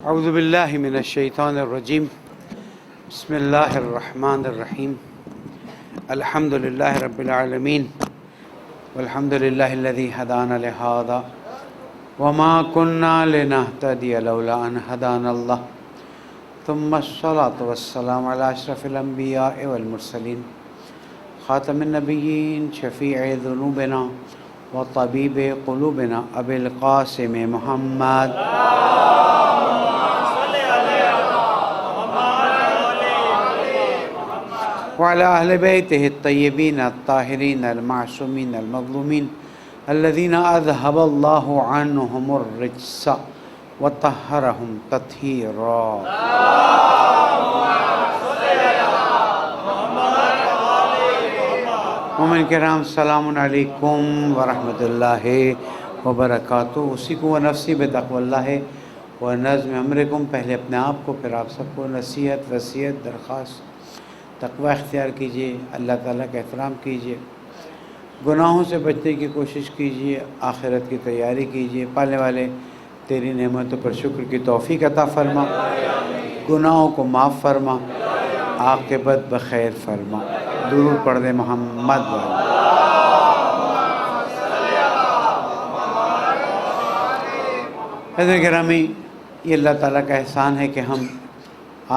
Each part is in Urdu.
اعوذ باللہ من الشیطان الرجیم بسم اللہ الرحمن الرحیم الحمد للہ رب العالمین والحمد للہ الذی ہدانا لہذا وما كنا لنہتدی لولا ان ہدانا اللہ ثم الصلاة والسلام علی اشرف الانبیاء والمرسلین خاتم النبیین شفیع ذنوبنا وطبیب قلوبنا ابی القاسم محمد وعلى أهل بيته الطيبين الطاهرين المعصومين المظلومين الذين أذهب الله عنهم الرجس وطهرهم تطهيرا. مومن کرام السلام علیکم ورحمۃ اللہ وبرکاتہ. اسی کو نفسی بتقوی اللہ و نظم امرکم. پہلے اپنے آپ کو پھر آپ سب کو نصیحت وصیت درخواست تقوی اختیار کیجیے، اللہ تعالیٰ کا احترام کیجیے، گناہوں سے بچنے کی کوشش کیجیے، آخرت کی تیاری کیجیے. پالنے والے تیری نعمتوں پر شکر کی توفیق عطا فرما، گناہوں کو معاف فرما، عاقبت بخیر فرما. درود پڑھ دے محمد والے. حضرت گرامی، یہ اللہ تعالیٰ کا احسان ہے کہ ہم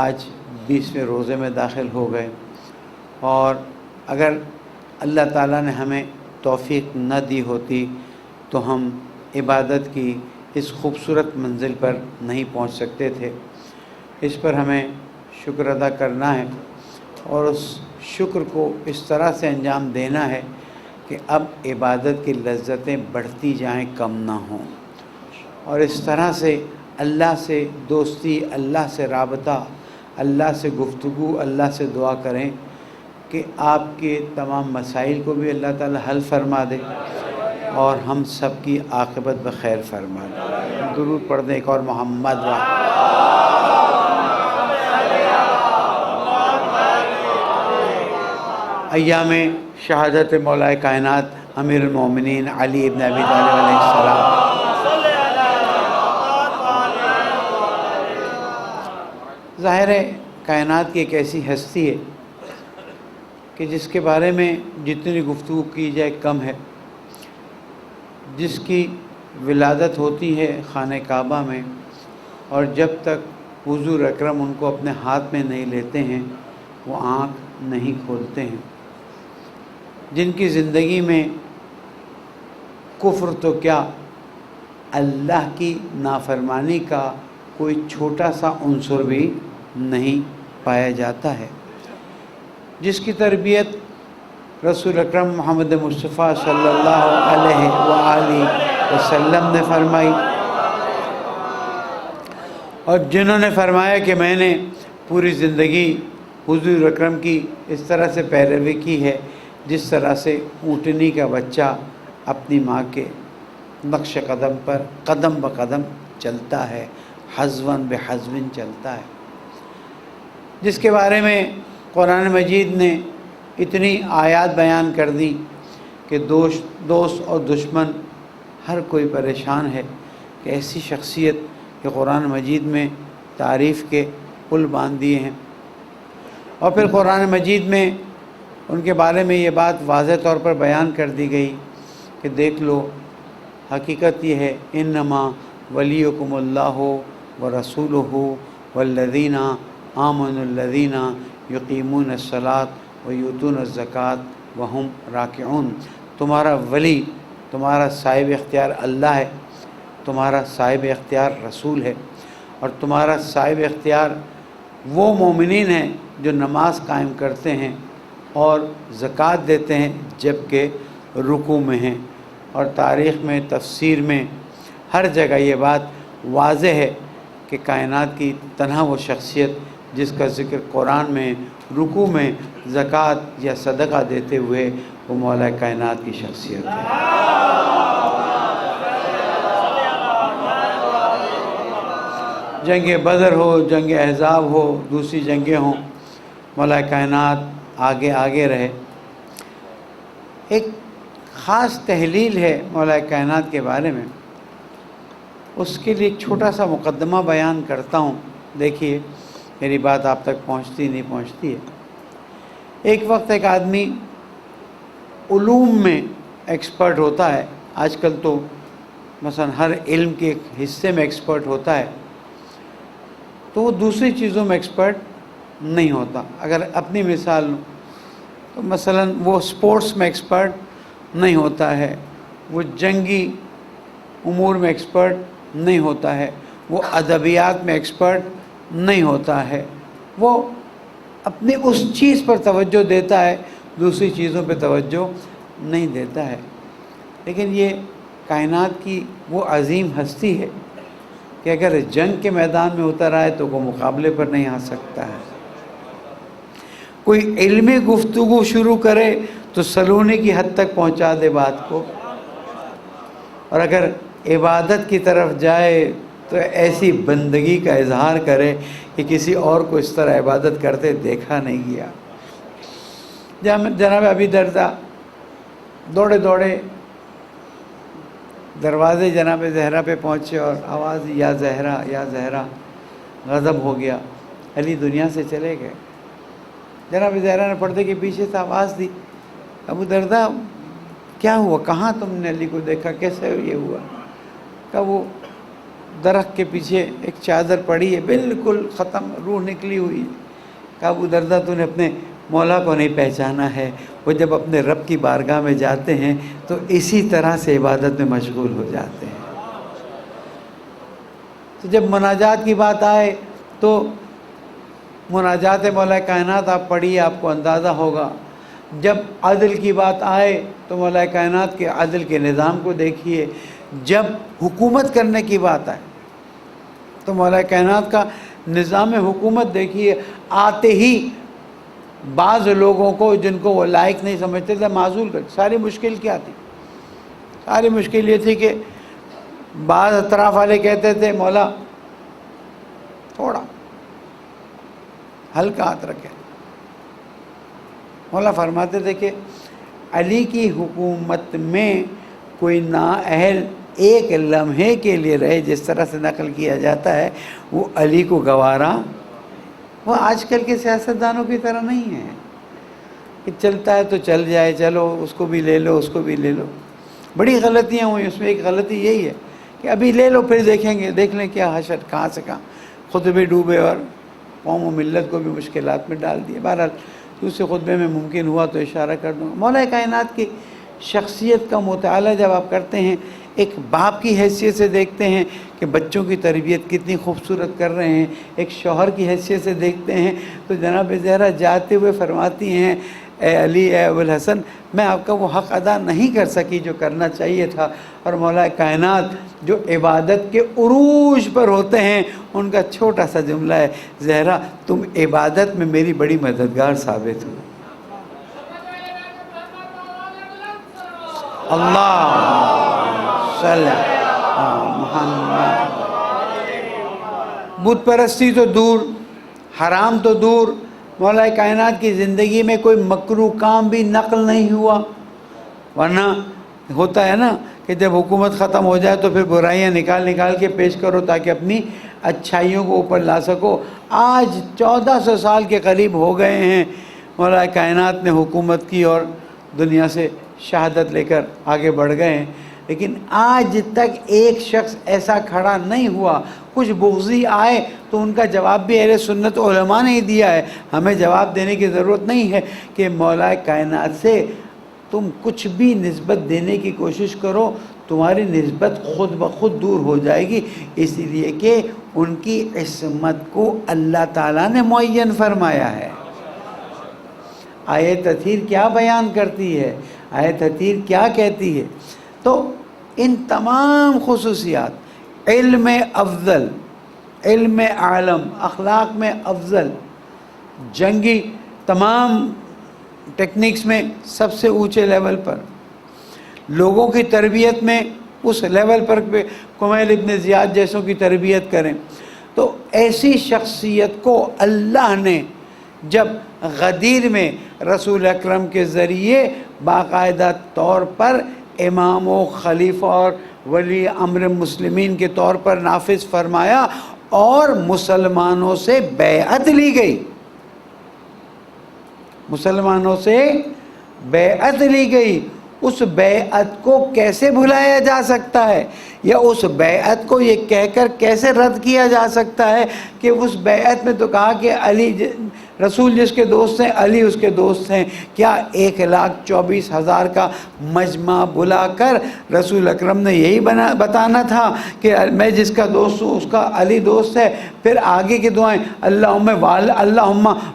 آج 20ویں روزے میں داخل ہو گئے، اور اگر اللہ تعالیٰ نے ہمیں توفیق نہ دی ہوتی تو ہم عبادت کی اس خوبصورت منزل پر نہیں پہنچ سکتے تھے. اس پر ہمیں شکر ادا کرنا ہے اور اس شکر کو اس طرح سے انجام دینا ہے کہ اب عبادت کی لذتیں بڑھتی جائیں، کم نہ ہوں، اور اس طرح سے اللہ سے دوستی، اللہ سے رابطہ، اللہ سے گفتگو، اللہ سے دعا کریں کہ آپ کے تمام مسائل کو بھی اللہ تعالیٰ حل فرما دے اور ہم سب کی عاقبت بخیر فرما دے. درود پڑھ دیں ایک اور محمد و ایام شہادت مولا کائنات امیر المومنین علی ابن ابی طالب علیہ السلام. ظاہر ہے کائنات کی ایک ایسی ہستی ہے کہ جس کے بارے میں جتنی گفتگو کی جائے کم ہے، جس کی ولادت ہوتی ہے خانہ کعبہ میں، اور جب تک حضور اکرم ان کو اپنے ہاتھ میں نہیں لیتے ہیں وہ آنکھ نہیں کھولتے ہیں، جن کی زندگی میں کفر تو کیا، اللہ کی نافرمانی کا کوئی چھوٹا سا عنصر بھی نہیں پایا جاتا ہے، جس کی تربیت رسول اکرم محمد مصطفیٰ صلی اللہ علیہ وآلہ وسلم نے فرمائی، اور جنہوں نے فرمایا کہ میں نے پوری زندگی حضور اکرم کی اس طرح سے پیروی کی ہے جس طرح سے اونٹنی کا بچہ اپنی ماں کے نقش قدم پر قدم بقدم چلتا ہے، حذواً بحذو چلتا ہے، جس کے بارے میں قرآن مجید نے اتنی آیات بیان کر دی کہ دوست اور دشمن ہر کوئی پریشان ہے کہ ایسی شخصیت کہ قرآن مجید میں تعریف کے پل باندھ دیے ہیں. اور پھر قرآن مجید میں ان کے بارے میں یہ بات واضح طور پر بیان کر دی گئی کہ دیکھ لو، حقیقت یہ ہے انما ولیکم اللہ ورسولہ والذین آمنوا الذین یقیمون الصلاۃ ویؤتون الزکاۃ وہم راکعون. تمہارا ولی، تمہارا صاحب اختیار اللہ ہے، تمہارا صاحب اختیار رسول ہے، اور تمہارا صاحب اختیار وہ مومنین ہیں جو نماز قائم کرتے ہیں اور زکوٰۃ دیتے ہیں جبکہ رکوع میں ہیں. اور تاریخ میں، تفسیر میں، ہر جگہ یہ بات واضح ہے کہ کائنات کی تنہا وہ شخصیت جس کا ذکر قرآن میں رکوع میں زکوٰۃ یا صدقہ دیتے ہوئے، وہ مولا کائنات کی شخصیت ہے. جنگ بدر ہو، جنگ احزاب ہو، دوسری جنگیں ہوں، مولا کائنات آگے رہے. ایک خاص تحلیل ہے مولا کائنات کے بارے میں اس کے لیے ایک چھوٹا سا مقدمہ بیان کرتا ہوں. دیکھیے میری بات آپ تک پہنچتی نہیں پہنچتی ہے. ایک وقت ایک آدمی علوم میں ایکسپرٹ ہوتا ہے. آج کل تو مثلا ہر علم کے ایک حصے میں ایکسپرٹ ہوتا ہے، تو وہ دوسری چیزوں میں ایکسپرٹ نہیں ہوتا. اگر اپنی مثال لوں تو مثلا وہ سپورٹس میں ایکسپرٹ نہیں ہوتا ہے، وہ جنگی امور میں ایکسپرٹ نہیں ہوتا ہے، وہ ادبیات میں ایکسپرٹ نہیں ہوتا ہے. وہ اپنی اس چیز پر توجہ دیتا ہے، دوسری چیزوں پہ توجہ نہیں دیتا ہے. لیکن یہ کائنات کی وہ عظیم ہستی ہے کہ اگر جنگ کے میدان میں اتر آئے تو وہ مقابلے پر نہیں آ سکتا ہے. کوئی علمی گفتگو شروع کرے تو سلونے کی حد تک پہنچا دے بات کو، اور اگر عبادت کی طرف جائے تو ایسی بندگی کا اظہار کرے کہ کسی اور کو اس طرح عبادت کرتے دیکھا نہیں گیا. جناب ابی درداء دوڑے دوڑے دروازے جناب زہرا پہ پہنچے اور آواز دی یا زہرا یا زہرا. غضب ہو گیا، علی دنیا سے چلے گئے. جناب زہرا نے پردے کے پیچھے سے آواز دی، ابو درداء کیا ہوا، کہاں تم نے علی کو دیکھا، کیسے یہ ہوا؟ کہ وہ درخت کے پیچھے ایک چادر پڑی ہے بالکل ختم، روح نکلی ہوئی. کہ ابو درداء تو نے اپنے مولا کو نہیں پہچانا ہے. وہ جب اپنے رب کی بارگاہ میں جاتے ہیں تو اسی طرح سے عبادت میں مشغول ہو جاتے ہیں. تو جب مناجات کی بات آئے تو مناجات مولا کائنات آپ پڑھیے، آپ کو اندازہ ہوگا. جب عدل کی بات آئے تو مولا کائنات کے عدل کے نظام کو دیکھیے. جب حکومت کرنے کی بات آئے تو مولا کائنات کا نظام حکومت دیکھیے. آتے ہی بعض لوگوں کو جن کو وہ لائق نہیں سمجھتے تھے معزول کر. ساری مشکل کیا تھی؟ ساری مشکل یہ تھی کہ بعض اطراف والے کہتے تھے مولا تھوڑا ہلکا ہاتھ رکھے. مولا فرماتے تھے کہ علی کی حکومت میں کوئی نااہل ایک لمحے کے لیے رہے، جس طرح سے نقل کیا جاتا ہے، وہ علی کو گوارا. وہ آج کل کے سیاستدانوں کی طرح نہیں ہے کہ چلتا ہے تو چل جائے، چلو اس کو بھی لے لو اس کو بھی لے لو. بڑی غلطیاں ہوئی. اس میں ایک غلطی یہی ہے کہ ابھی لے لو پھر دیکھیں گے، دیکھ لیں کیا حشر کہاں سے کہاں، خود بھی ڈوبے اور قوم و ملت کو بھی مشکلات میں ڈال دیے. بہرحال دوسرے خطبے میں ممکن ہوا تو اشارہ کر دوں گا. مولا کائنات کی شخصیت کا مطالعہ جب آپ کرتے ہیں، ایک باپ کی حیثیت سے دیکھتے ہیں کہ بچوں کی تربیت کتنی خوبصورت کر رہے ہیں، ایک شوہر کی حیثیت سے دیکھتے ہیں تو جناب زہرا جاتے ہوئے فرماتی ہیں اے علی اے ابو الحسن، میں آپ کا وہ حق ادا نہیں کر سکی جو کرنا چاہیے تھا. اور مولا کائنات جو عبادت کے عروج پر ہوتے ہیں ان کا چھوٹا سا جملہ ہے، زہرا تم عبادت میں میری بڑی مددگار ثابت ہو. اللہ صلی محمد. بت پرستی تو دور، حرام تو دور، مولا کائنات کی زندگی میں کوئی مکروہ کام بھی نقل نہیں ہوا. ورنہ ہوتا ہے نا کہ جب حکومت ختم ہو جائے تو پھر برائیاں نکال نکال کے پیش کرو تاکہ اپنی اچھائیوں کو اوپر لا سکو. آج 1400 سال کے قریب ہو گئے ہیں مولا کائنات نے حکومت کی اور دنیا سے شہادت لے کر آگے بڑھ گئے ہیں، لیکن آج تک ایک شخص ایسا کھڑا نہیں ہوا. کچھ بغضی آئے تو ان کا جواب بھی اہل سنت علماء نے ہی دیا ہے. ہمیں جواب دینے کی ضرورت نہیں ہے کہ مولا کائنات سے تم کچھ بھی نسبت دینے کی کوشش کرو، تمہاری نسبت خود بخود دور ہو جائے گی، اس لیے کہ ان کی عصمت کو اللہ تعالیٰ نے معین فرمایا ہے. آیت تطہیر کیا بیان کرتی ہے، آیت تطہیر کیا کہتی ہے؟ تو ان تمام خصوصیات، علم افضل، علم عالم، اخلاق میں افضل، جنگی تمام ٹیکنیکس میں سب سے اونچے لیول پر، لوگوں کی تربیت میں اس لیول پر کمیل ابن زیاد جیسوں کی تربیت کریں. تو ایسی شخصیت کو اللہ نے جب غدیر میں رسول اکرم کے ذریعے باقاعدہ طور پر امام و خلیفہ اور ولی امر مسلمین کے طور پر نافذ فرمایا اور مسلمانوں سے بیعت لی گئی، مسلمانوں سے بیعت لی گئی۔ اس بیعت کو کیسے بھلایا جا سکتا ہے، یا اس بیعت کو یہ کہہ کر کیسے رد کیا جا سکتا ہے کہ اس بیعت میں تو کہا کہ علی رسول جس کے دوست ہیں علی اس کے دوست ہیں؟ کیا 1,24,000 کا مجمع بلا کر رسول اکرم نے یہی بتانا تھا کہ میں جس کا دوست ہوں اس کا علی دوست ہے؟ پھر آگے کی دعائیں اللہم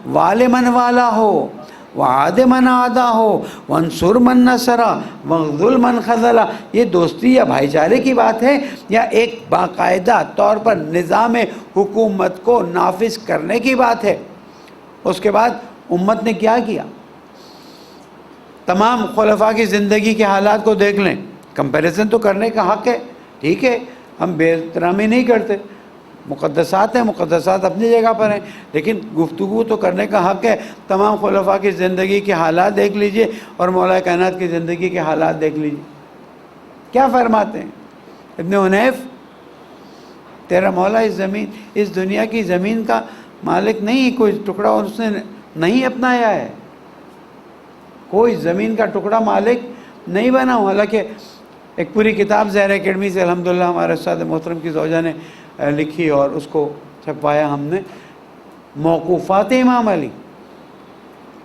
وال من والا ہو وعاد من عادا ہو وانصر من نصرہ وخذل من خذلہ، یہ دوستی یا بھائی چارے کی بات ہے یا ایک باقاعدہ طور پر نظام حکومت کو نافذ کرنے کی بات ہے؟ اس کے بعد امت نے کیا کیا؟ تمام خلفاء کی زندگی کے حالات کو دیکھ لیں، کمپیریزن تو کرنے کا حق ہے، ٹھیک ہے، ہم بے احترامی نہیں کرتے، مقدسات ہیں، مقدسات اپنی جگہ پر ہیں، لیکن گفتگو تو کرنے کا حق ہے۔ تمام خلفاء کی زندگی کے حالات دیکھ لیجئے اور مولا کائنات کی زندگی کے حالات دیکھ لیجئے، کیا فرماتے ہیں؟ ابن حنیف، تیرا مولا اس دنیا کی زمین کا مالک نہیں، کوئی ٹکڑا اس نے نہیں اپنایا ہے، کوئی زمین کا ٹکڑا مالک نہیں بنا ہوں۔ حالانکہ ایک پوری کتاب زہرا اکیڈمی سے الحمدللہ ہمارے استاد محترم کی زوجہ نے لکھی اور اس کو چھپوایا ہم نے، موقوفات امام علی۔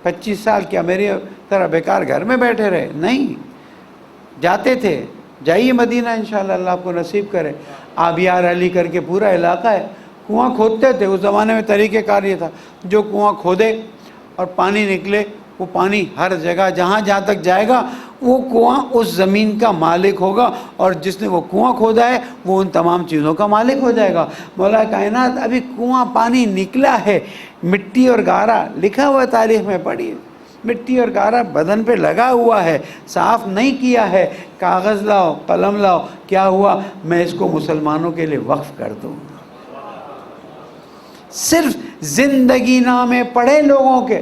25 سال کیا میری طرح بیکار گھر میں بیٹھے رہے؟ نہیں، جاتے تھے، جائیے مدینہ انشاءاللہ، اللہ آپ کو نصیب کرے۔ آبیار علی کر کے پورا علاقہ ہے، کنواں کھودتے تھے، اس زمانے میں طریقہ کار یہ تھا، جو کنواں کھودے اور پانی نکلے، وہ پانی ہر جگہ جہاں تک جائے گا وہ کنواں اس زمین کا مالک ہوگا، اور جس نے وہ کنواں کھودا ہے وہ ان تمام چیزوں کا مالک ہو جائے گا۔ مولا کائنات ابھی کنواں پانی نکلا ہے، مٹی اور گارا لکھا ہوا ہے، تاریخ میں پڑھیے، مٹی اور گارا بدن پہ لگا ہوا ہے، صاف نہیں کیا ہے، کاغذ لاؤ قلم لاؤ، کیا ہوا؟ میں اس کو مسلمانوں کے لیے وقف کر دوں۔ صرف زندگی نامے پڑھے لوگوں کے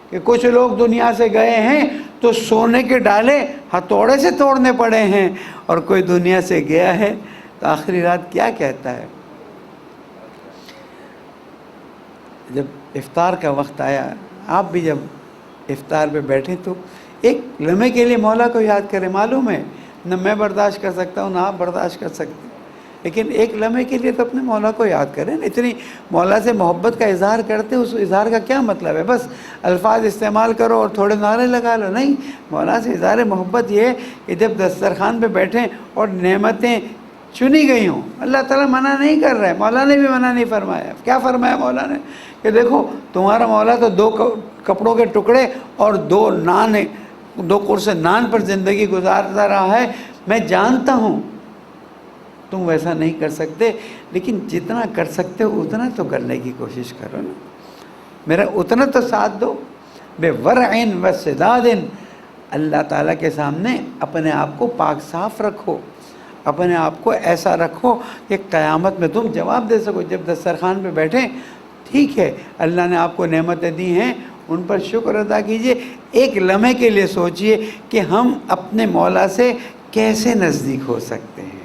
کہ کچھ لوگ دنیا سے گئے ہیں تو سونے کے ڈالے ہتھوڑے سے توڑنے پڑے ہیں، اور کوئی دنیا سے گیا ہے تو آخری رات کیا کہتا ہے؟ جب افطار کا وقت آیا، آپ بھی جب افطار پہ بیٹھیں تو ایک لمحے کے لیے مولا کو یاد کریں۔ معلوم ہے نہ میں برداشت کر سکتا ہوں نہ آپ برداشت کر سکتے، لیکن ایک لمحے کے لیے تو اپنے مولا کو یاد کریں۔ اتنی مولا سے محبت کا اظہار کرتے، اس اظہار کا کیا مطلب ہے؟ بس الفاظ استعمال کرو اور تھوڑے نعرے لگا لو؟ نہیں، مولا سے اظہار محبت یہ ہے کہ جب دسترخوان پہ بیٹھیں اور نعمتیں چنی گئی ہوں، اللہ تعالیٰ منع نہیں کر رہا ہے، مولا نے بھی منع نہیں فرمایا۔ کیا فرمایا مولا نے؟ کہ دیکھو تمہارا مولا تو 2 کپڑوں کے ٹکڑے اور 2 قرص نان پر زندگی گزارتا رہا ہے، میں جانتا ہوں تم ویسا نہیں کر سکتے، لیکن جتنا کر سکتے ہو اتنا تو کرنے کی کوشش کرو نا، میرا اتنا تو ساتھ دو۔ بے ورع و سداد، اللہ تعالیٰ کے سامنے اپنے آپ کو پاک صاف رکھو، اپنے آپ کو ایسا رکھو کہ قیامت میں تم جواب دے سکو۔ جب دسترخوان پہ بیٹھیں، ٹھیک ہے اللہ نے آپ کو نعمتیں دی ہیں، ان پر شکر ادا کیجئے۔ ایک لمحے کے لیے سوچئے کہ ہم اپنے مولا سے کیسے نزدیک ہو سکتے ہیں،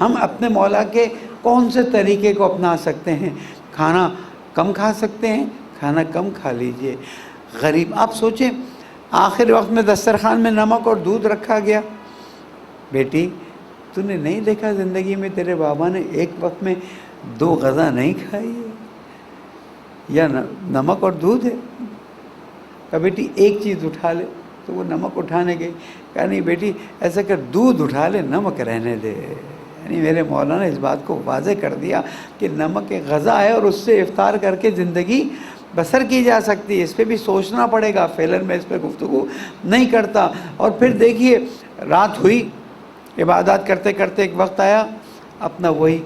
ہم اپنے مولا کے کون سے طریقے کو اپنا سکتے ہیں۔ کھانا کم کھا سکتے ہیں، کھانا کم کھا لیجئے۔ غریب، آپ سوچیں آخر وقت میں دسترخوان میں نمک اور دودھ رکھا گیا، بیٹی تو نے نہیں دیکھا زندگی میں تیرے بابا نے ایک وقت میں 2 غذا نہیں کھائی ہے، یا نمک اور دودھ ہے؟ کہ بیٹی ایک چیز اٹھا لے، تو وہ نمک اٹھانے گئی، کہا نہیں بیٹی ایسا کر دودھ اٹھا لے، نمک رہنے دے۔ یعنی میرے مولا نے اس بات کو واضح کر دیا کہ نمک ایک غذا ہے اور اس سے افطار کر کے زندگی بسر کی جا سکتی ہے۔ اس پہ بھی سوچنا پڑے گا، فعلاً میں اس پہ گفتگو نہیں کرتا۔ اور پھر دیکھیے رات ہوئی، عبادات کرتے کرتے ایک وقت آیا، اپنا وہی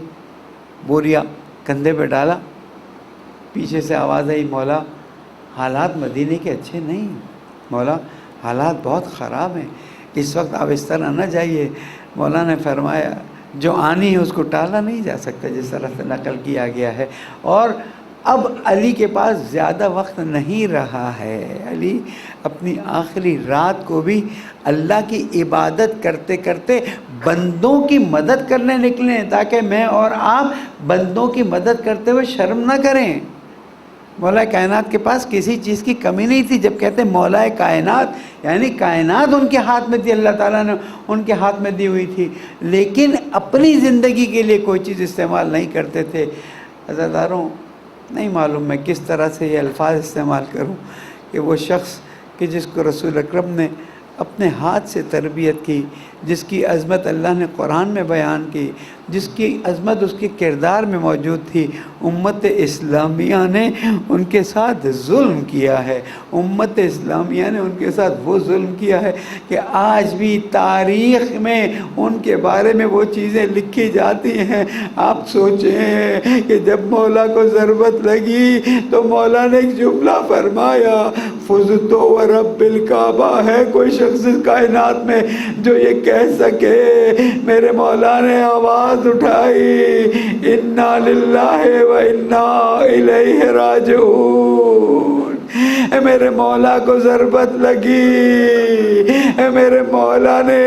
بوریا کندھے پہ ڈالا، پیچھے سے آواز آئی، مولا حالات مدینے کے اچھے نہیں، مولا حالات بہت خراب ہیں، اس وقت آپ اس طرح نہ جائیے۔ مولا نے فرمایا جو آنی ہے اس کو ٹالا نہیں جا سکتا، جس طرح سے نقل کیا گیا ہے، اور اب علی کے پاس زیادہ وقت نہیں رہا ہے. علی اپنی آخری رات کو بھی اللہ کی عبادت کرتے کرتے بندوں کی مدد کرنے نکلے ہیں، تاکہ میں اور آپ بندوں کی مدد کرتے ہوئے شرم نہ کریں. مولا کائنات کے پاس کسی چیز کی کمی نہیں تھی. جب کہتے ہیں مولا کائنات، یعنی کائنات ان کے ہاتھ میں تھی، اللہ تعالیٰ نے ان کے ہاتھ میں دی ہوئی تھی، لیکن اپنی زندگی کے لیے کوئی چیز استعمال نہیں کرتے تھے. عزیزاروں، نہیں معلوم میں کس طرح سے یہ الفاظ استعمال کروں کہ وہ شخص کہ جس کو رسول اکرم نے اپنے ہاتھ سے تربیت کی، جس کی عظمت اللہ نے قرآن میں بیان کی، جس کی عظمت اس کے کردار میں موجود تھی، امت اسلامیہ نے ان کے ساتھ ظلم کیا ہے. امت اسلامیہ نے ان کے ساتھ وہ ظلم کیا ہے کہ آج بھی تاریخ میں ان کے بارے میں وہ چیزیں لکھی جاتی ہیں. آپ سوچیں کہ جب مولا کو ضرورت لگی تو مولا نے ایک جملہ فرمایا، فزتو ورب الکعبہ. ہے کوئی شخص کائنات میں جو یہ کہہ سکے؟ میرے مولا نے آواز اٹھائی، انا للہ و انا الیہ راجعون. اے میرے مولا کو ضرورت لگی، اے میرے مولا نے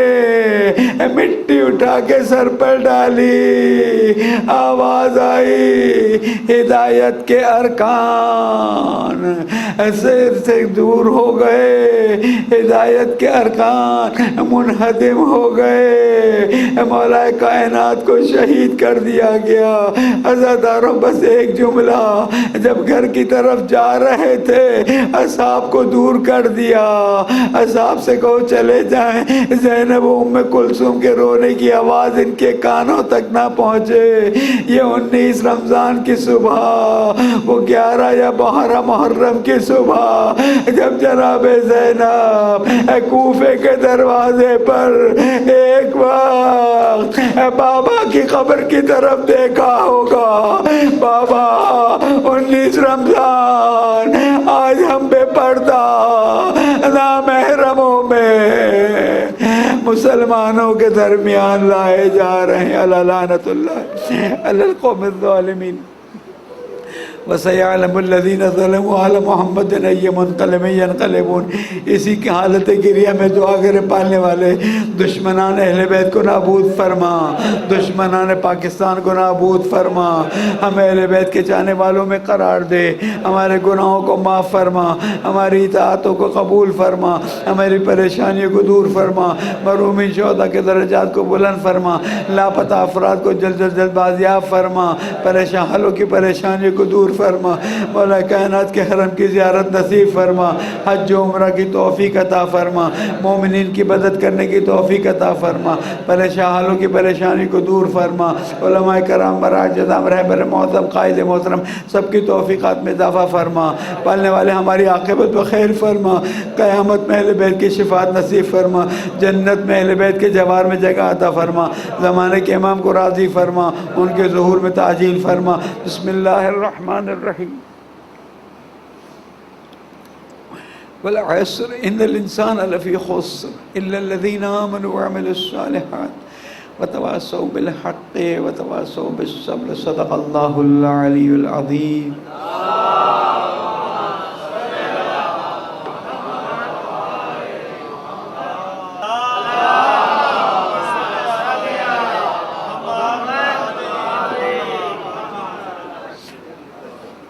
مٹی اٹھا کے سر پر ڈالی، آواز آئی، ہدایت کے ارکان سر سے دور ہو گئے، ہدایت کے ارکان منہدم ہو گئے، مولا کائنات کو شہید کر دیا گیا. عزاداروں، بس ایک جملہ، جب گھر کی طرف جا رہے تھے اصحاب کو دور کر دیا. اصحاب سے کہو چلے جائیں، زینب و ام کلثوم کے رونے کی آواز ان کے کانوں تک نہ پہنچے. یہ 19 رمضان کی صبح، وہ 11 یا 12 محرم کی صبح، جب جناب زینب کوفے کے دروازے پر ایک وقت بابا کی قبر کی طرف دیکھا ہوگا. بابا 19 رمضان آج ہم بے پردہ نامحرموں میں مسلمانوں کے درمیان لائے جا رہے ہیں. اللہ لعنت اللہ علی القوم الظالمین. وَسَيَعْلَمُ الَّذِينَ ظَلَمُوا عَلَى مُحَمَّدٍ أَيَّ مُنْقَلَبٍ يَنْقَلِبُونَ. اسی کی حالت گریہ میں دعا کرے پالنے والے، دشمنان اہل بیت کو نابود فرما، دشمنان پاکستان کو نابود فرما، ہم اہل بیت کے چاہنے والوں میں قرار دے، ہمارے گناہوں کو معاف فرما، ہماری اطاعتوں کو قبول فرما، ہماری پریشانیوں کو دور فرما، مرحومین شہداء کے درجات کو بلند فرما، لاپتہ افراد کو جلد از جلد بازیاب فرما، پریشان حالوں کی پریشانیوں کو دور فرما. مولا کائنات کے حرم کی زیارت نصیب فرما، حج و عمرہ کی توفیق عطا فرما، مومنین کی مدد کرنے کی توفیق عطا فرما، پریشان حالوں کی پریشانی کو دور فرما. علماء کرام، براج جزام، رہبر معظم، قائد محترم، سب کی توفیقات میں اضافہ فرما. پالنے والے ہماری عاقبت بخیر فرما، قیامت میں اہل بیت کی شفاعت نصیب فرما، جنت میں اہل بیت کے جوار میں جگہ عطا فرما. زمانے کے امام کو راضی فرما، ان کے ظہور میں تعجیل فرما. بسم اللہ الرحمن الرحیم. والعصر ان الانسان لفی خسر الا الذین آمنوا وعملوا الصالحات وتواصوا بالحق وتواصوا بالصبر. صدق اللہ العلی العظیم.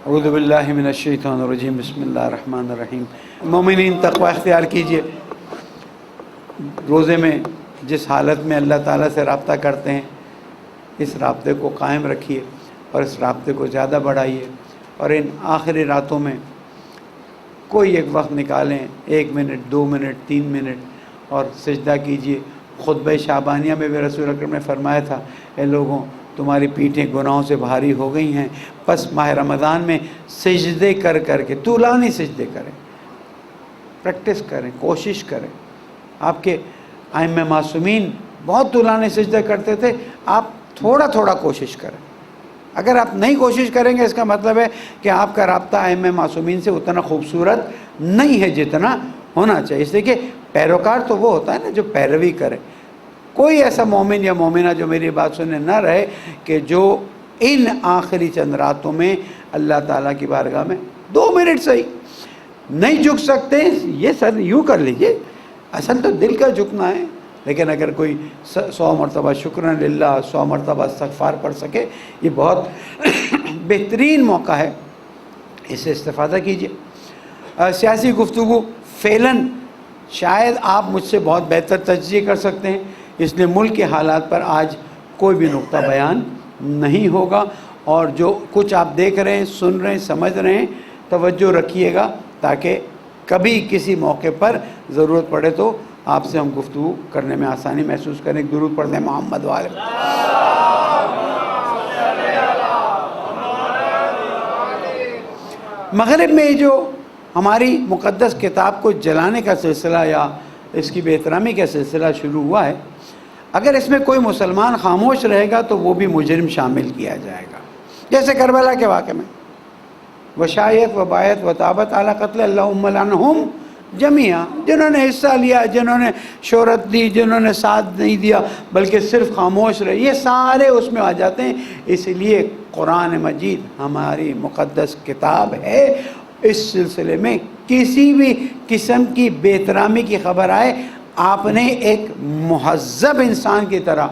اعوذ باللہ من الشیطان الرجیم. بسم اللہ الرحمن الرحیم. مومنین، تقوی اختیار کیجئے. روزے میں جس حالت میں اللہ تعالیٰ سے رابطہ کرتے ہیں، اس رابطے کو قائم رکھیے اور اس رابطے کو زیادہ بڑھائیے. اور ان آخری راتوں میں کوئی ایک وقت نکالیں، 1 منٹ، 2 منٹ، 3 منٹ، اور سجدہ کیجئے. خطبہ شعبانیہ میں بھی رسول اکرم نے فرمایا تھا، اے لوگوں، تمہاری پیٹھیں گناہوں سے بھاری ہو گئی ہیں، پس ماہ رمضان میں سجدے کر کر کے طولانی سجدے کریں، پریکٹس کریں، کوشش کریں. آپ کے ائمہ معصومین بہت طولانی سجدے کرتے تھے، آپ تھوڑا تھوڑا کوشش کریں. اگر آپ نہیں کوشش کریں گے، اس کا مطلب ہے کہ آپ کا رابطہ ائمہ معصومین سے اتنا خوبصورت نہیں ہے جتنا ہونا چاہیے. اس لیے کہ پیروکار تو وہ ہوتا ہے نا جو پیروی کرے. کوئی ایسا مومن یا مومنہ جو میری بات سننے نہ رہے کہ جو ان آخری چند راتوں میں اللہ تعالیٰ کی بارگاہ میں 2 منٹ صحیح نہیں جھک سکتے، یہ سر یوں کر لیجئے، اصل تو دل کا جھکنا ہے، لیکن اگر کوئی 100 مرتبہ شکرن للہ، 100 مرتبہ استغفار پڑھ سکے، یہ بہت بہترین موقع ہے، اس سے استفادہ کیجئے۔ سیاسی گفتگو فعلاً شاید آپ مجھ سے بہت بہتر تجزیہ کر سکتے ہیں، اس لیے ملک کے حالات پر آج کوئی بھی نقطہ بیان نہیں ہوگا، اور جو کچھ آپ دیکھ رہے ہیں، سن رہے ہیں، سمجھ رہے ہیں، توجہ رکھیے گا تاکہ کبھی کسی موقع پر ضرورت پڑے تو آپ سے ہم گفتگو کرنے میں آسانی محسوس کریں۔ درود پڑھتے ہیں محمد والے۔ مغرب میں جو ہماری مقدس کتاب کو جلانے کا سلسلہ یا اس کی بے احترامی کا سلسلہ شروع ہوا ہے، اگر اس میں کوئی مسلمان خاموش رہے گا تو وہ بھی مجرم شامل کیا جائے گا، جیسے کربلا کے واقعے میں وشایت و بایت و تابت علی قتل اللہم لعنہم جمیعا، جنہوں نے حصہ لیا، جنہوں نے شہرت دی، جنہوں نے ساتھ نہیں دیا بلکہ صرف خاموش رہے، یہ سارے اس میں آ جاتے ہیں۔ اس لیے قرآن مجید ہماری مقدس کتاب ہے، اس سلسلے میں کسی بھی قسم کی بے احترامی کی خبر آئے، آپ نے ایک مہذب انسان کی طرح،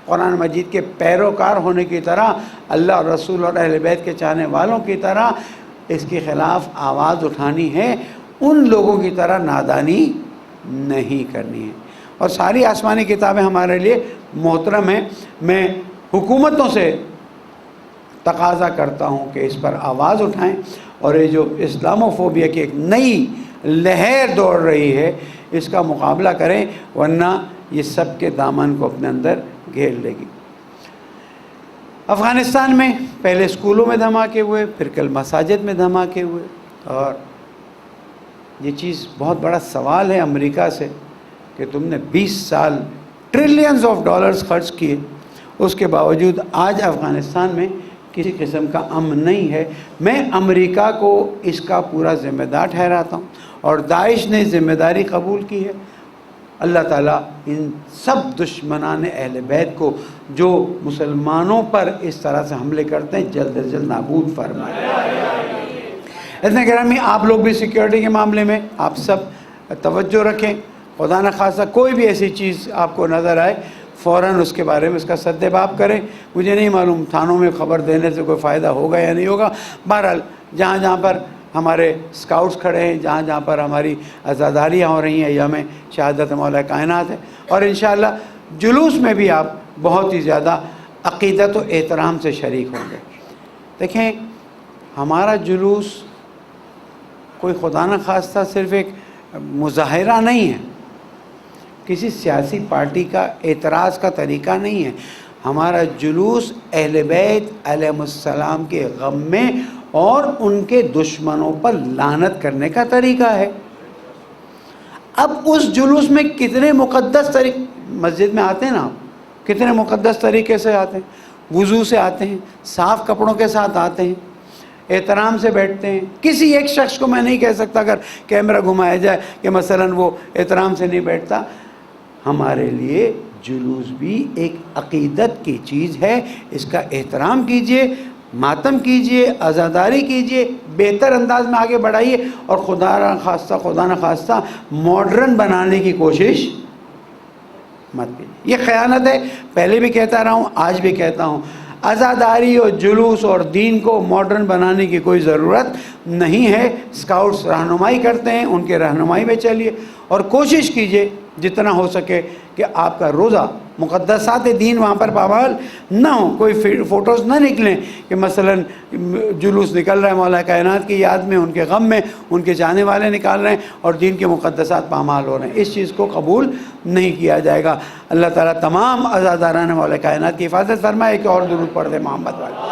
قرآن مجید کے پیروکار ہونے کی طرح، اللہ اور رسول اور اہل بیت کے چاہنے والوں کی طرح اس کے خلاف آواز اٹھانی ہے، ان لوگوں کی طرح نادانی نہیں کرنی ہے۔ اور ساری آسمانی کتابیں ہمارے لیے محترم ہیں، میں حکومتوں سے تقاضا کرتا ہوں کہ اس پر آواز اٹھائیں، اور یہ جو اسلاموفوبیا کی ایک نئی لہر دوڑ رہی ہے اس کا مقابلہ کریں، ورنہ یہ سب کے دامن کو اپنے اندر گھیر لے گی۔ افغانستان میں پہلے اسکولوں میں دھماکے ہوئے، پھر کل مساجد میں دھماکے ہوئے، اور یہ چیز بہت بڑا سوال ہے امریکہ سے کہ تم نے 20 سال ٹریلینز آف ڈالرز خرچ کیے، اس کے باوجود آج افغانستان میں کسی قسم کا امن نہیں ہے۔ میں امریکہ کو اس کا پورا ذمہ دار ٹھہراتا ہوں، اور داعش نے ذمہ داری قبول کی ہے۔ اللہ تعالیٰ ان سب دشمنان اہل بیت کو جو مسلمانوں پر اس طرح سے حملے کرتے ہیں جلد از جلد نابود فرمائے۔ اتنے گرامی، آپ لوگ بھی سیکیورٹی کے معاملے میں آپ سب توجہ رکھیں، خدا نخواستہ کوئی بھی ایسی چیز آپ کو نظر آئے فوراً اس کے بارے میں اس کا سد باب کریں۔ مجھے نہیں معلوم تھانوں میں خبر دینے سے کوئی فائدہ ہوگا یا نہیں ہوگا، بہرحال جہاں جہاں پر ہمارے اسکاؤٹس کھڑے ہیں، جہاں جہاں پر ہماری عزاداریاں ہو رہی ہیں، ایام شہادت مولا کائنات ہے، اور انشاءاللہ جلوس میں بھی آپ بہت ہی زیادہ عقیدت و احترام سے شریک ہوں گے۔ دیکھیں، ہمارا جلوس کوئی خدا نخواستہ صرف ایک مظاہرہ نہیں ہے، کسی سیاسی پارٹی کا اعتراض کا طریقہ نہیں ہے، ہمارا جلوس اہل بیت علیہم السلام کے غم میں اور ان کے دشمنوں پر لعنت کرنے کا طریقہ ہے۔ اب اس جلوس میں کتنے مقدس طریقے، مسجد میں آتے ہیں نا آپ، کتنے مقدس طریقے سے آتے ہیں، وضو سے آتے ہیں، صاف کپڑوں کے ساتھ آتے ہیں، احترام سے بیٹھتے ہیں۔ کسی ایک شخص کو میں نہیں کہہ سکتا اگر کیمرہ گھمایا جائے کہ مثلاً وہ احترام سے نہیں بیٹھتا۔ ہمارے لیے جلوس بھی ایک عقیدت کی چیز ہے، اس کا احترام کیجئے، ماتم کیجئے، عزاداری کیجئے، بہتر انداز میں آگے بڑھائیے، اور خدا نخواستہ ماڈرن بنانے کی کوشش مت کیجیے۔ یہ خیانت ہے، پہلے بھی کہتا رہا ہوں، آج بھی کہتا ہوں، عزاداری اور جلوس اور دین کو ماڈرن بنانے کی کوئی ضرورت نہیں ہے۔ اسکاؤٹس رہنمائی کرتے ہیں، ان کے رہنمائی میں چلیے، اور کوشش کیجئے جتنا ہو سکے کہ آپ کا روزہ مقدسات دین وہاں پر پامال نہ ہو، کوئی فوٹوز نہ نکلیں کہ مثلاً جلوس نکل رہا ہے مولا کائنات کی یاد میں، ان کے غم میں، ان کے جانے والے نکال رہے ہیں اور دین کے مقدسات پامال ہو رہے ہیں۔ اس چیز کو قبول نہیں کیا جائے گا۔ اللہ تعالیٰ تمام عزاداران مولا کائنات کی حفاظت فرمائے۔ کہ اور درود پڑھ دے محمد والے۔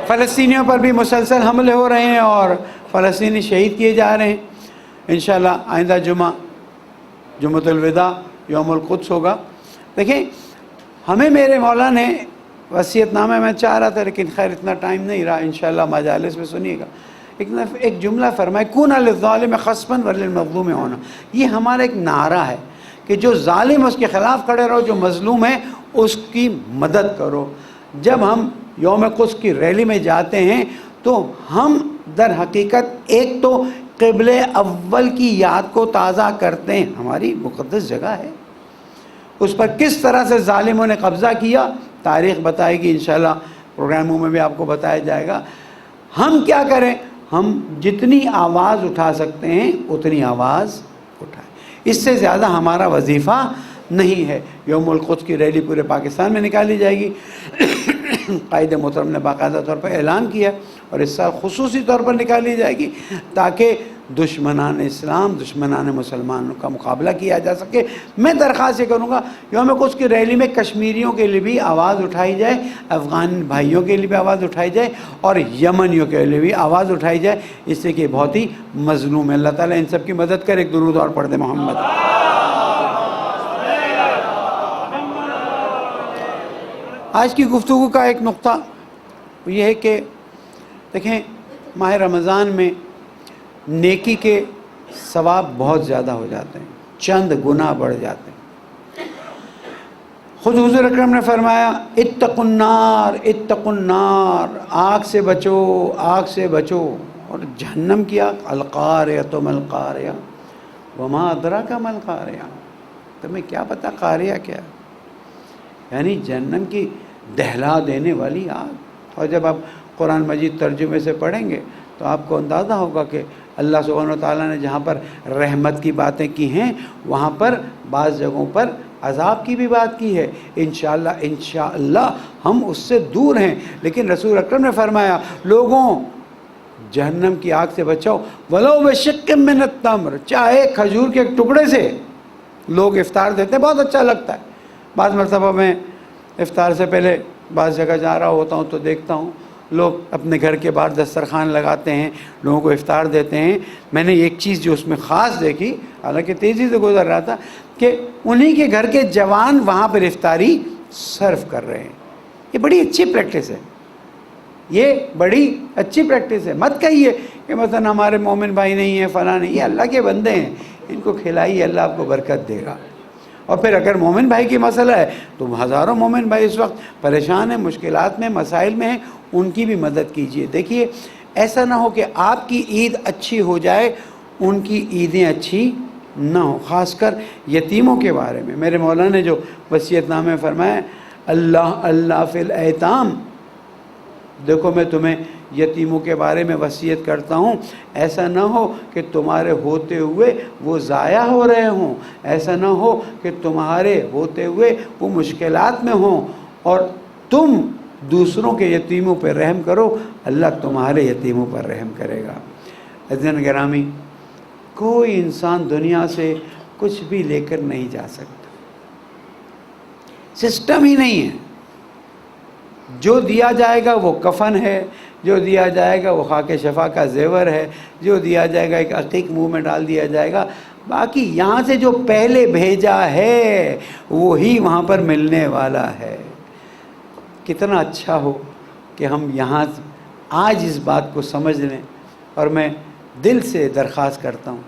فلسطینیوں پر بھی مسلسل حملے ہو رہے ہیں اور فلسطینی شہید کیے جا رہے ہیں۔ انشاءاللہ آئندہ جمعۃ الوداع یوم القدس ہوگا۔ دیکھیں، ہمیں میرے مولا نے وصیت نامہ میں چاہ رہا تھا لیکن خیر اتنا ٹائم نہیں رہا، انشاءاللہ مجالس میں سنیے گا، ایک جملہ فرمائے، کون للظالم خصفا وللمظلوم ہونا۔ یہ ہمارا ایک نعرہ ہے کہ جو ظالم اس کے خلاف کھڑے رہو، جو مظلوم ہے اس کی مدد کرو۔ جب ہم یوم قدس کی ریلی میں جاتے ہیں تو ہم در حقیقت ایک تو قبل اول کی یاد کو تازہ کرتے ہیں. ہماری مقدس جگہ ہے, اس پر کس طرح سے ظالموں نے قبضہ کیا تاریخ بتائے گی, انشاءاللہ پروگراموں میں بھی آپ کو بتایا جائے گا. ہم کیا کریں, ہم جتنی آواز اٹھا سکتے ہیں اتنی آواز اٹھائیں, اس سے زیادہ ہمارا وظیفہ نہیں ہے. یوم القدس کی ریلی پورے پاکستان میں نکالی جائے گی. قائد محترم نے باقاعدہ طور پر اعلان کیا اور اس سال خصوصی طور پر نکالی جائے گی تاکہ دشمنان اسلام, دشمنان مسلمانوں کا مقابلہ کیا جا سکے. میں درخواست یہ کروں گا یوم قدس کی ریلی میں کشمیریوں کے لیے بھی آواز اٹھائی جائے, افغان بھائیوں کے لیے بھی آواز اٹھائی جائے اور یمنیوں کے لیے بھی آواز اٹھائی جائے, اس سے کہ بہت ہی مظلوم ہے. اللہ تعالیٰ ان سب کی مدد کرے. ایک درود اور پڑھ دے محمد. آج کی گفتگو کا ایک نقطہ یہ ہے کہ دیکھیں ماہ رمضان میں نیکی کے ثواب بہت زیادہ ہو جاتے ہیں, چند گنا بڑھ جاتے ہیں. خود حضور اکرم نے فرمایا اتقوا النار اتقوا النار, آگ سے بچو آگ سے بچو. اور جہنم کی آگ, القاریہ ما القاریہ وما ادراک ما القاریہ, تمہیں کیا پتہ قاریہ کیا, یعنی جہنم کی دہلا دینے والی آگ. اور جب آپ قرآن مجید ترجمے سے پڑھیں گے تو آپ کو اندازہ ہوگا کہ اللہ سبحانہ و تعالیٰ نے جہاں پر رحمت کی باتیں کی ہیں وہاں پر بعض جگہوں پر عذاب کی بھی بات کی ہے. انشاءاللہ ہم اس سے دور ہیں, لیکن رسول اکرم نے فرمایا لوگوں جہنم کی آگ سے بچاؤ ولو بشق من التمر, چاہے کھجور کے ایک ٹکڑے سے. لوگ افطار دیتے ہیں, بہت اچھا لگتا ہے. بعض مرتبہ میں افطار سے پہلے بعض جگہ جا رہا ہوتا ہوں تو دیکھتا ہوں لوگ اپنے گھر کے باہر دسترخوان لگاتے ہیں, لوگوں کو افطار دیتے ہیں. میں نے ایک چیز جو اس میں خاص دیکھی, حالانکہ تیزی سے گزر رہا تھا, کہ انہی کے گھر کے جوان وہاں پر افطاری سرو کر رہے ہیں. یہ بڑی اچھی پریکٹس ہے, یہ بڑی اچھی پریکٹس ہے. مت کہیے کہ مثلا ہمارے مومن بھائی نہیں ہیں, فلاں نہیں, یہ اللہ کے بندے ہیں, ان کو کھلائیے, اللہ آپ کو برکت دے گا. اور پھر اگر مومن بھائی کی مسئلہ ہے تو ہزاروں مومن بھائی اس وقت پریشان ہیں, مشکلات میں, مسائل میں ہیں, ان کی بھی مدد کیجیے. دیکھیے ایسا نہ ہو کہ آپ کی عید اچھی ہو جائے ان کی عیدیں اچھی نہ ہوں. خاص کر یتیموں کے بارے میں میرے مولا نے جو وصیت نامے میں فرمایا اللہ اللہ فی الایتام, دیکھو میں تمہیں یتیموں کے بارے میں وصیت کرتا ہوں, ایسا نہ ہو کہ تمہارے ہوتے ہوئے وہ ضائع ہو رہے ہوں, ایسا نہ ہو کہ تمہارے ہوتے ہوئے وہ مشکلات میں ہوں, اور تم دوسروں کے یتیموں پر رحم کرو, اللہ تمہارے یتیموں پر رحم کرے گا. عزیزان گرامی, کوئی انسان دنیا سے کچھ بھی لے کر نہیں جا سکتا, سسٹم ہی نہیں ہے. جو دیا جائے گا وہ کفن ہے, جو دیا جائے گا وہ خاک شفا کا زیور ہے, جو دیا جائے گا ایک عقیق منہ میں ڈال دیا جائے گا. باقی یہاں سے جو پہلے بھیجا ہے وہی وہاں پر ملنے والا ہے. کتنا اچھا ہو کہ ہم یہاں آج اس بات کو سمجھ لیں. اور میں دل سے درخواست کرتا ہوں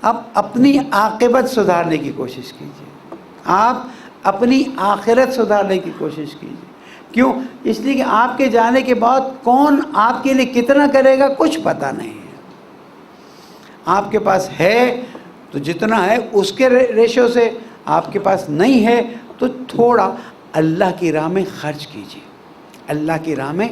آپ اپنی عاقبت سدھارنے کی کوشش کیجیے, آپ اپنی آخرت سدھارنے کی کوشش کیجیے. کیوں؟ اس لیے کہ آپ کے جانے کے بعد کون آپ کے لیے کتنا کرے گا کچھ پتہ نہیں ہے. آپ کے پاس ہے تو جتنا ہے اس کے ریشو سے, آپ کے پاس نہیں ہے تو تھوڑا اللہ کی راہ میں خرچ کیجیے, اللہ کی راہ میں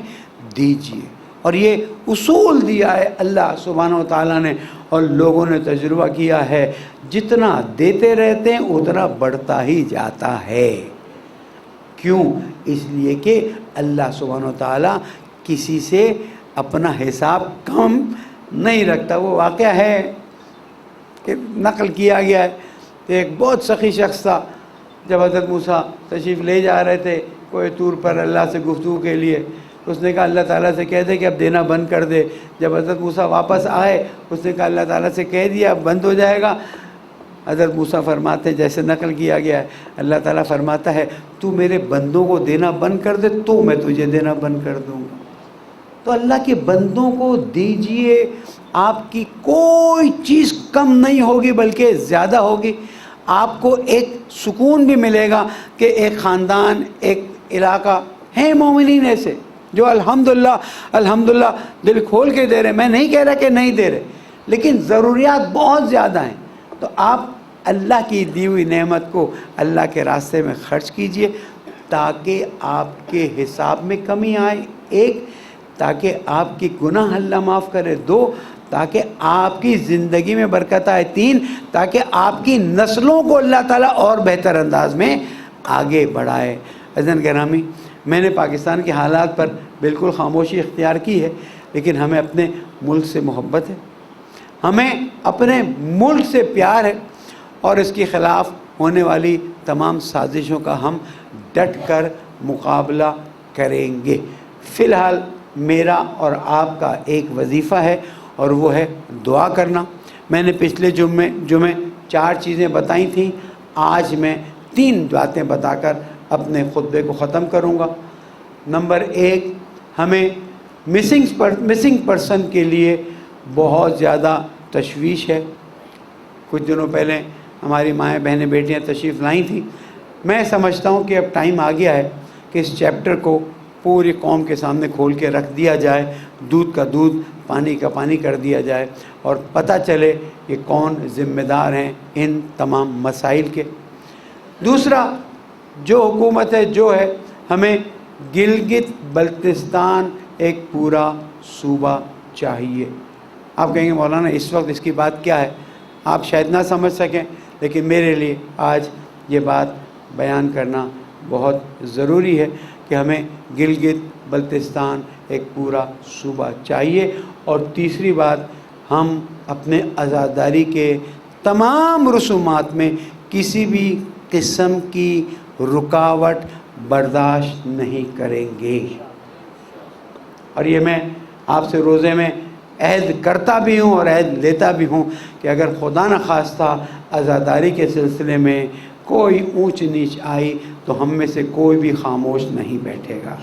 دیجیے. اور یہ اصول دیا ہے اللہ سبحانہ و تعالیٰ نے, اور لوگوں نے تجربہ کیا ہے, جتنا دیتے رہتے ہیں اتنا بڑھتا ہی جاتا ہے. کیوں؟ اس لیے کہ اللہ سبحانہ و تعالیٰ کسی سے اپنا حساب کم نہیں رکھتا. وہ واقعہ ہے کہ نقل کیا گیا ہے, ایک بہت سخی شخص تھا. جب حضرت موسیٰ تشریف لے جا رہے تھے کوئی طور پر اللہ سے گفتگو کے لیے, اس نے کہا اللہ تعالیٰ سے کہہ دے کہ اب دینا بند کر دے. جب حضرت موسیٰ واپس آئے اس نے کہا اللہ تعالیٰ سے کہہ دیا اب بند ہو جائے گا. حضرت موسیٰ فرماتے, جیسے نقل کیا گیا ہے, اللہ تعالیٰ فرماتا ہے تو میرے بندوں کو دینا بند کر دے تو میں تجھے دینا بند کر دوں گا. تو اللہ کے بندوں کو دیجئے, آپ کی کوئی چیز کم نہیں ہوگی بلکہ زیادہ ہوگی. آپ کو ایک سکون بھی ملے گا کہ ایک خاندان, ایک علاقہ ہیں مومنین ایسے جو الحمدللہ دل کھول کے دے رہے. میں نہیں کہہ رہا کہ نہیں دے رہے, لیکن ضروریات بہت زیادہ ہیں. تو آپ اللہ کی دی ہوئی نعمت کو اللہ کے راستے میں خرچ کیجئے تاکہ آپ کے حساب میں کمی آئے, ایک تاکہ آپ کی گناہ اللہ معاف کرے, دو تاکہ آپ کی زندگی میں برکت آئے, تین تاکہ آپ کی نسلوں کو اللہ تعالیٰ اور بہتر انداز میں آگے بڑھائے. عزیزان گرامی, میں نے پاکستان کے حالات پر بالکل خاموشی اختیار کی ہے, لیکن ہمیں اپنے ملک سے محبت ہے, ہمیں اپنے ملک سے پیار ہے, اور اس کے خلاف ہونے والی تمام سازشوں کا ہم ڈٹ کر مقابلہ کریں گے. فی الحال میرا اور آپ کا ایک وظیفہ ہے, اور وہ ہے دعا کرنا. میں نے پچھلے جمعے 4 چیزیں بتائی تھیں, آج میں 3 باتیں بتا کر اپنے خطبے کو ختم کروں گا. نمبر 1, ہمیں مسنگ پرسن کے لیے بہت زیادہ تشویش ہے. کچھ دنوں پہلے ہماری مائیں بہنیں بیٹیاں تشریف لائی تھیں. میں سمجھتا ہوں کہ اب ٹائم آ گیا ہے کہ اس چیپٹر کو پوری قوم کے سامنے کھول کے رکھ دیا جائے, دودھ کا دودھ پانی کا پانی کر دیا جائے, اور پتہ چلے کہ کون ذمہ دار ہیں ان تمام مسائل کے. دوسرا, جو حکومت ہے جو ہے, ہمیں گلگت بلتستان ایک پورا صوبہ چاہیے. آپ کہیں گے مولانا اس وقت اس کی بات کیا ہے, آپ شاید نہ سمجھ سکیں, لیکن میرے لیے آج یہ بات بیان کرنا بہت ضروری ہے کہ ہمیں گلگت بلتستان ایک پورا صوبہ چاہیے. اور تیسری بات, ہم اپنے آزاداری کے تمام رسومات میں کسی بھی قسم کی رکاوٹ برداشت نہیں کریں گے. اور یہ میں آپ سے روزے میں عہد کرتا بھی ہوں اور عہد لیتا بھی ہوں کہ اگر خدا نخواستہ عزاداری کے سلسلے میں کوئی اونچ نیچ آئی تو ہم میں سے کوئی بھی خاموش نہیں بیٹھے گا.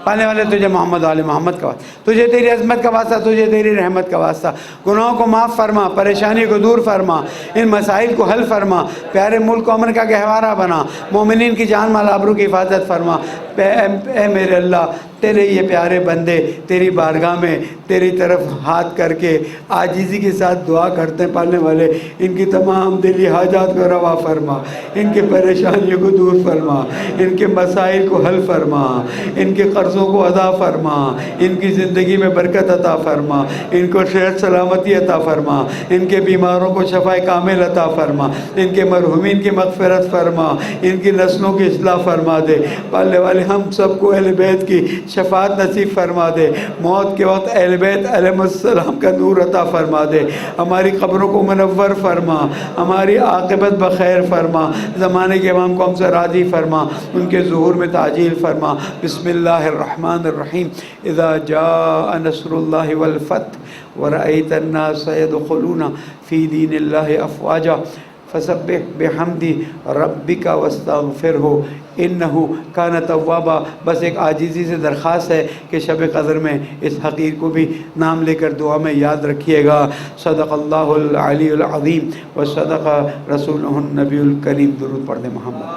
پانے والے تجھے محمد آل محمد کا واسطہ, تجھے تیری عظمت کا واسطہ, تجھے تیری رحمت کا واسطہ, گناہوں کو معاف فرما, پریشانی کو دور فرما, ان مسائل کو حل فرما, پیارے ملک کو امن کا گہوارہ بنا, مومنین کی جان مال آبرو کی حفاظت فرما. اے میرے اللہ, تیرے یہ پیارے بندے تیری بارگاہ میں تیری طرف ہاتھ کر کے عاجزی کے ساتھ دعا کرتے ہیں. پالنے والے, ان کی تمام دلی حاجات کو روا فرما, ان کے پریشانیوں کو دور فرما, ان کے مسائل کو حل فرما, ان کے قرضوں کو ادا فرما, ان کی زندگی میں برکت عطا فرما, ان کو صحت سلامتی عطا فرما, ان کے بیماروں کو شفا کامل عطا فرما, ان کے مرحومین کی مغفرت فرما, ان کی نسلوں کی اصلاح فرما دے. پالنے والے, ہم سب کو اہل بیت کی شفاعت نصیب فرما دے. موت کے وقت اہل بیت علیہ السلام کا نور عطا فرما دے. ہماری قبروں کو منور فرما, ہماری عاقبت بخیر فرما, زمانے کے امام کو ہم سے راضی فرما, ان کے ظہور میں تعجیل فرما. بسم اللہ الرحمن الرحیم. اذا جاء نصر اللہ والفتح ورأیت الناس يدخلون فی دین اللہ افواجا فسبح بحمد ربک واستغفرہ انہ کان توابا. بس ایک عاجزی سے درخواست ہے کہ شب قدر میں اس حقیر کو بھی نام لے کر دعا میں یاد رکھیے گا. صدق اللہ العلی العظیم و صدق رسولہ النبی الکریم. درود پڑھ دیں محمد.